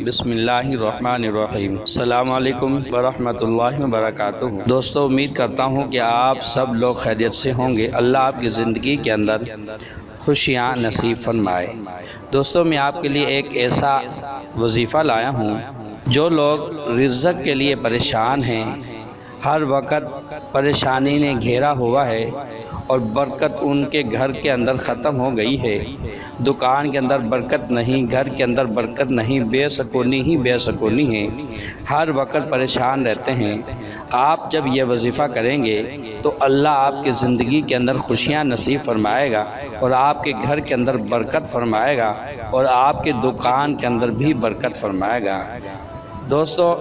بسم اللہ الرحمن الرحیم۔ السلام علیکم ورحمۃ اللہ وبرکاتہ۔ دوستو، امید کرتا ہوں کہ آپ سب لوگ خیریت سے ہوں گے۔ اللہ آپ کی زندگی کے اندر خوشیاں نصیب فرمائے۔ دوستو، میں آپ کے لیے ایک ایسا وظیفہ لایا ہوں جو لوگ رزق کے لیے پریشان ہیں، ہر وقت پریشانی نے گھیرا ہوا ہے اور برکت ان کے گھر کے اندر ختم ہو گئی ہے، دکان کے اندر برکت نہیں، گھر کے اندر برکت نہیں، بے سکونی ہی بے سکونی ہے، ہر وقت پریشان رہتے ہیں۔ آپ جب یہ وظیفہ کریں گے تو اللہ آپ کی زندگی کے اندر خوشیاں نصیب فرمائے گا اور آپ کے گھر کے اندر برکت فرمائے گا اور آپ کے دکان کے اندر بھی برکت فرمائے گا۔ دوستو،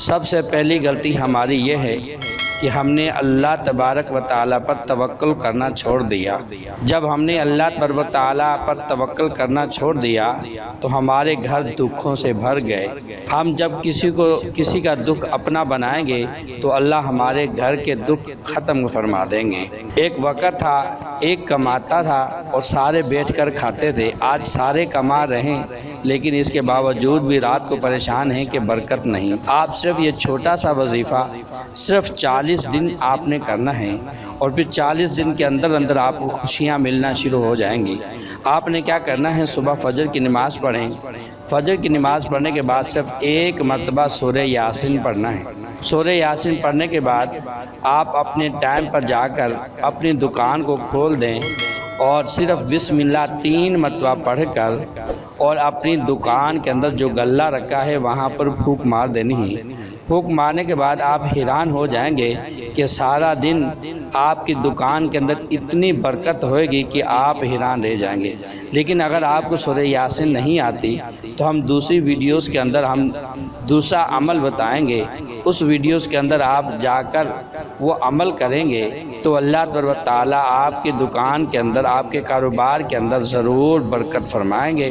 سب سے پہلی غلطی ہماری یہ ہے کہ ہم نے اللہ تبارک و تعالیٰ پر توکل کرنا چھوڑ دیا۔ جب ہم نے اللہ تبارک و تعالیٰ پر توکل کرنا چھوڑ دیا تو ہمارے گھر دکھوں سے بھر گئے۔ ہم جب کسی کا دکھ اپنا بنائیں گے تو اللہ ہمارے گھر کے دکھ ختم فرما دیں گے۔ ایک وقت تھا، ایک کماتا تھا اور سارے بیٹھ کر کھاتے تھے۔ آج سارے کما رہے ہیں لیکن اس کے باوجود بھی رات کو پریشان ہیں کہ برکت نہیں۔ آپ صرف یہ چھوٹا سا وظیفہ صرف 40 دن آپ نے کرنا ہے اور پھر 40 دن کے اندر اندر آپ کو خوشیاں ملنا شروع ہو جائیں گی۔ آپ نے کیا کرنا ہے؟ صبح فجر کی نماز پڑھیں۔ فجر کی نماز پڑھنے کے بعد صرف ایک مرتبہ سورہ یاسین پڑھنا ہے۔ سورہ یاسین پڑھنے کے بعد آپ اپنے ٹائم پر جا کر اپنی دکان کو کھول دیں اور صرف بسم اللہ 3 مرتبہ پڑھ کر اور اپنی دکان کے اندر جو غلہ رکھا ہے وہاں پر پھونک مار دینی ہے۔ پھونک مارنے کے بعد آپ حیران ہو جائیں گے کہ سارا دن آپ کی دکان کے اندر اتنی برکت ہوئے گی کہ آپ حیران رہ جائیں گے۔ لیکن اگر آپ کو سورہ یاسین نہیں آتی تو ہم دوسری ویڈیوز کے اندر ہم دوسرا عمل بتائیں گے، اس ویڈیوز کے اندر آپ جا کر وہ عمل کریں گے تو اللہ تبارک و تعالیٰ آپ کی دکان کے اندر، آپ کے کاروبار کے اندر ضرور برکت فرمائیں گے۔